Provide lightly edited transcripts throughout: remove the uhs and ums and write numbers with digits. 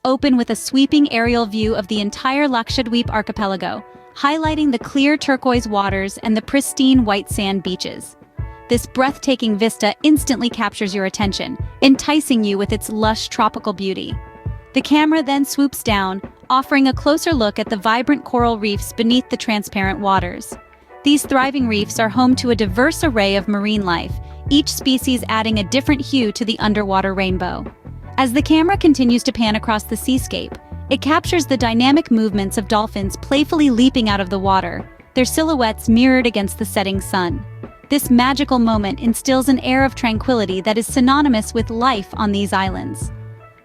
open with a sweeping aerial view of the entire Lakshadweep archipelago, highlighting the clear turquoise waters and the pristine white sand beaches. This breathtaking vista instantly captures your attention, enticing you with its lush tropical beauty. The camera then swoops down, offering a closer look at the vibrant coral reefs beneath the transparent waters. These thriving reefs are home to a diverse array of marine life, each species adding a different hue to the underwater rainbow. As the camera continues to pan across the seascape, it captures the dynamic movements of dolphins playfully leaping out of the water, their silhouettes mirrored against the setting sun. This magical moment instills an air of tranquility that is synonymous with life on these islands.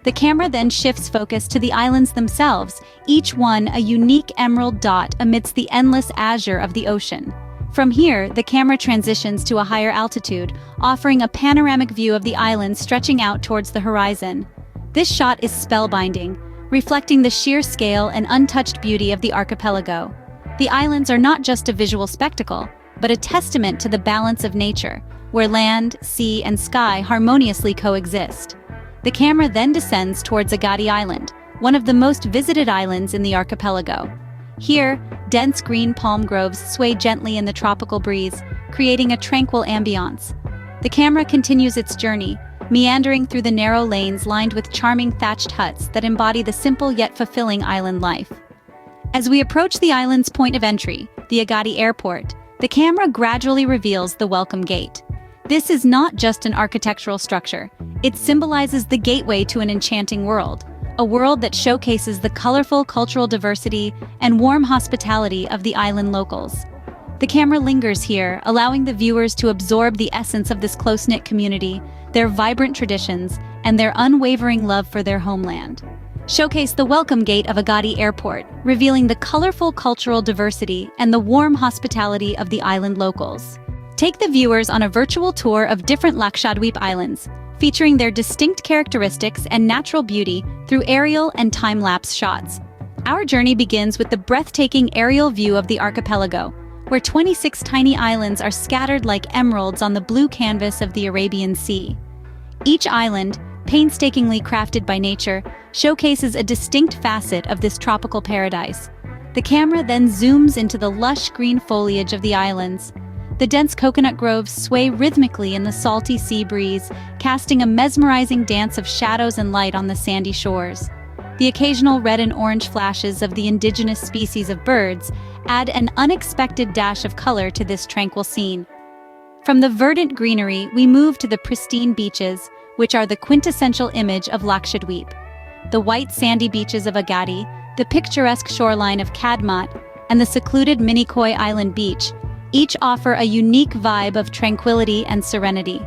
The camera then shifts focus to the islands themselves, each one a unique emerald dot amidst the endless azure of the ocean. From here, the camera transitions to a higher altitude, offering a panoramic view of the islands stretching out towards the horizon. This shot is spellbinding, reflecting the sheer scale and untouched beauty of the archipelago. The islands are not just a visual spectacle, but a testament to the balance of nature, where land, sea, and sky harmoniously coexist. The camera then descends towards Agatti Island, one of the most visited islands in the archipelago. Here, dense green palm groves sway gently in the tropical breeze, creating a tranquil ambiance. The camera continues its journey, meandering through the narrow lanes lined with charming thatched huts that embody the simple yet fulfilling island life. As we approach the island's point of entry, the Agatti Airport, the camera gradually reveals the Welcome Gate. This is not just an architectural structure, it symbolizes the gateway to an enchanting world, a world that showcases the colorful cultural diversity and warm hospitality of the island locals. The camera lingers here, allowing the viewers to absorb the essence of this close-knit community, their vibrant traditions, and their unwavering love for their homeland. Showcase the Welcome Gate of Agatti Airport, revealing the colorful cultural diversity and the warm hospitality of the island locals. Take the viewers on a virtual tour of different Lakshadweep islands, featuring their distinct characteristics and natural beauty through aerial and time-lapse shots. Our journey begins with the breathtaking aerial view of the archipelago, where 26 tiny islands are scattered like emeralds on the blue canvas of the Arabian Sea. Each island, painstakingly crafted by nature, showcases a distinct facet of this tropical paradise. The camera then zooms into the lush green foliage of the islands. The dense coconut groves sway rhythmically in the salty sea breeze, casting a mesmerizing dance of shadows and light on the sandy shores. The occasional red and orange flashes of the indigenous species of birds add an unexpected dash of color to this tranquil scene. From the verdant greenery, we move to the pristine beaches, which are the quintessential image of Lakshadweep. The white sandy beaches of Agatti, the picturesque shoreline of Kadmat, and the secluded Minicoy Island beach each offer a unique vibe of tranquility and serenity.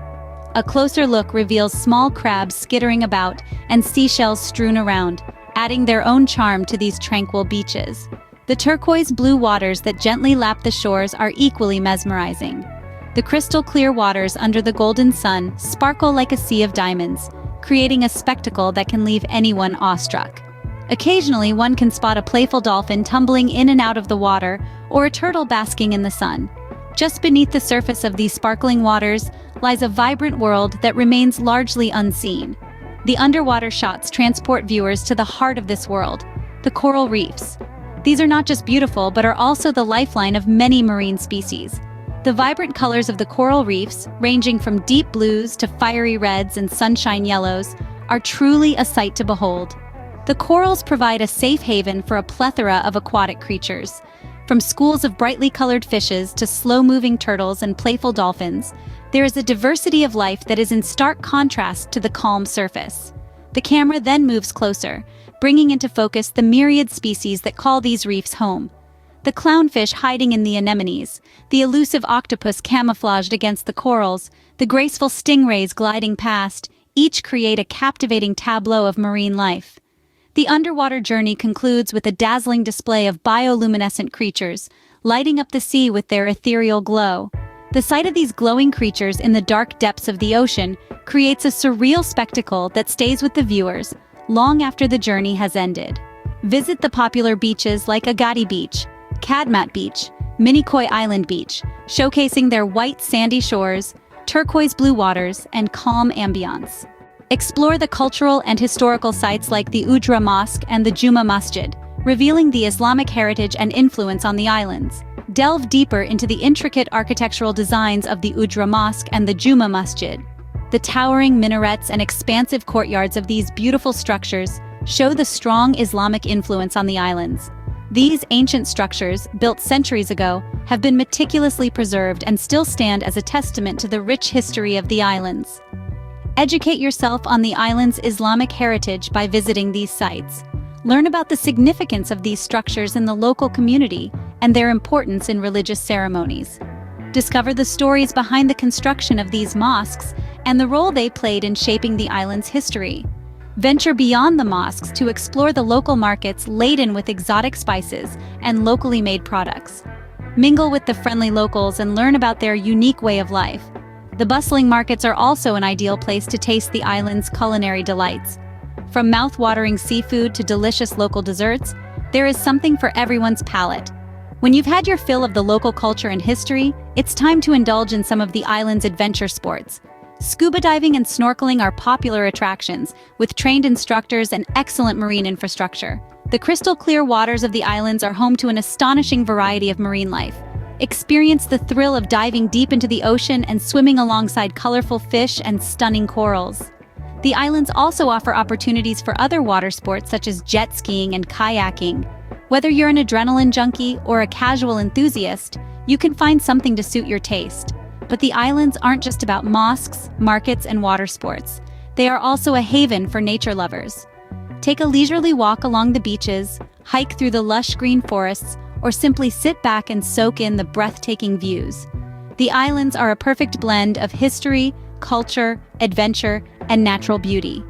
A closer look reveals small crabs skittering about and seashells strewn around, adding their own charm to these tranquil beaches. The turquoise blue waters that gently lap the shores are equally mesmerizing. The crystal clear waters under the golden sun sparkle like a sea of diamonds, creating a spectacle that can leave anyone awestruck. Occasionally, one can spot a playful dolphin tumbling in and out of the water, or a turtle basking in the sun. Just beneath the surface of these sparkling waters lies a vibrant world that remains largely unseen. The underwater shots transport viewers to the heart of this world, the coral reefs. These are not just beautiful, but are also the lifeline of many marine species. The vibrant colors of the coral reefs, ranging from deep blues to fiery reds and sunshine yellows, are truly a sight to behold. The corals provide a safe haven for a plethora of aquatic creatures. From schools of brightly colored fishes to slow-moving turtles and playful dolphins, there is a diversity of life that is in stark contrast to the calm surface. The camera then moves closer, bringing into focus the myriad species that call these reefs home. The clownfish hiding in the anemones, the elusive octopus camouflaged against the corals, the graceful stingrays gliding past, each create a captivating tableau of marine life. The underwater journey concludes with a dazzling display of bioluminescent creatures, lighting up the sea with their ethereal glow. The sight of these glowing creatures in the dark depths of the ocean creates a surreal spectacle that stays with the viewers long after the journey has ended. Visit the popular beaches like Agatti Beach, Kadmat Beach, Minicoy Island Beach, showcasing their white sandy shores, turquoise blue waters, and calm ambiance. Explore the cultural and historical sites like the Ujra Mosque and the Juma Masjid, revealing the Islamic heritage and influence on the islands. Delve deeper into the intricate architectural designs of the Ujra Mosque and the Juma Masjid. The towering minarets and expansive courtyards of these beautiful structures show the strong Islamic influence on the islands. These ancient structures, built centuries ago, have been meticulously preserved and still stand as a testament to the rich history of the islands. Educate yourself on the island's Islamic heritage by visiting these sites. Learn about the significance of these structures in the local community and their importance in religious ceremonies. Discover the stories behind the construction of these mosques and the role they played in shaping the island's history. Venture beyond the mosques to explore the local markets laden with exotic spices and locally made products. Mingle with the friendly locals and learn about their unique way of life. The bustling markets are also an ideal place to taste the island's culinary delights. From mouth-watering seafood to delicious local desserts, there is something for everyone's palate. When you've had your fill of the local culture and history, it's time to indulge in some of the island's adventure sports. Scuba diving and snorkeling are popular attractions, with trained instructors and excellent marine infrastructure. The crystal-clear waters of the islands are home to an astonishing variety of marine life. Experience the thrill of diving deep into the ocean and swimming alongside colorful fish and stunning corals. The islands also offer opportunities for other water sports such as jet skiing and kayaking. Whether you're an adrenaline junkie or a casual enthusiast, you can find something to suit your taste. But the islands aren't just about mosques, markets, and water sports. They are also a haven for nature lovers. Take a leisurely walk along the beaches, hike through the lush green forests, or simply sit back and soak in the breathtaking views. The islands are a perfect blend of history, culture, adventure, and natural beauty.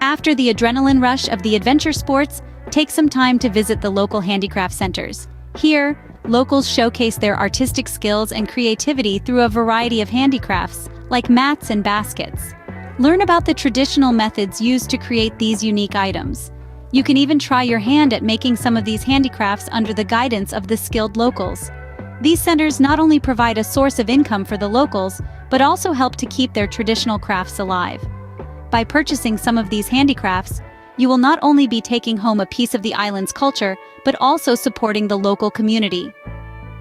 After the adrenaline rush of the adventure sports, take some time to visit the local handicraft centers. Here, locals showcase their artistic skills and creativity through a variety of handicrafts, like mats and baskets. Learn about the traditional methods used to create these unique items. You can even try your hand at making some of these handicrafts under the guidance of the skilled locals. These centers not only provide a source of income for the locals, but also help to keep their traditional crafts alive. By purchasing some of these handicrafts, you will not only be taking home a piece of the island's culture, but also supporting the local community.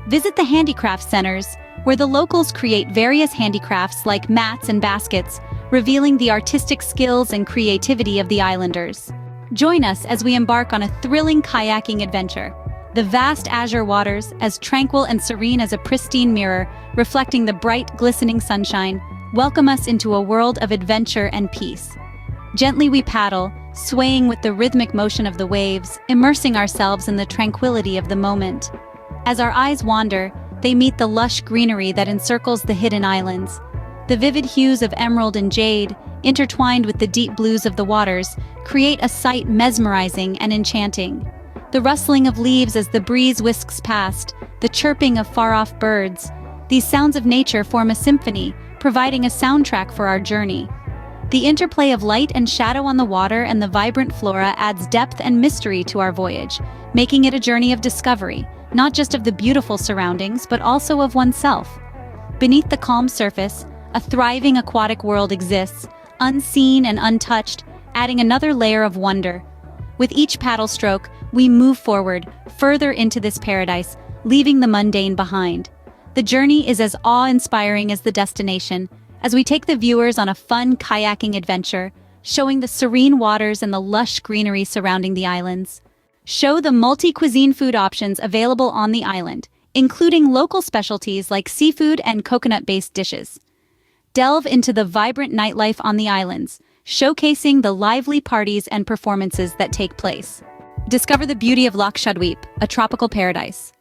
Visit the handicraft centers, where the locals create various handicrafts like mats and baskets, revealing the artistic skills and creativity of the islanders. Join us as we embark on a thrilling kayaking adventure. The vast azure waters, as tranquil and serene as a pristine mirror, reflecting the bright, glistening sunshine, welcome us into a world of adventure and peace. Gently we paddle, swaying with the rhythmic motion of the waves, immersing ourselves in the tranquility of the moment. As our eyes wander, they meet the lush greenery that encircles the hidden islands. The vivid hues of emerald and jade, intertwined with the deep blues of the waters, create a sight mesmerizing and enchanting. The rustling of leaves as the breeze whisks past, the chirping of far-off birds. These sounds of nature form a symphony, providing a soundtrack for our journey. The interplay of light and shadow on the water and the vibrant flora adds depth and mystery to our voyage, making it a journey of discovery, not just of the beautiful surroundings, but also of oneself. Beneath the calm surface, a thriving aquatic world exists, unseen and untouched, adding another layer of wonder. With each paddle stroke, we move forward, further into this paradise, leaving the mundane behind. The journey is as awe-inspiring as the destination, as we take the viewers on a fun kayaking adventure, showing the serene waters and the lush greenery surrounding the islands. Show the multi-cuisine food options available on the island, including local specialties like seafood and coconut-based dishes. Delve into the vibrant nightlife on the islands, showcasing the lively parties and performances that take place. Discover the beauty of Lakshadweep, a tropical paradise.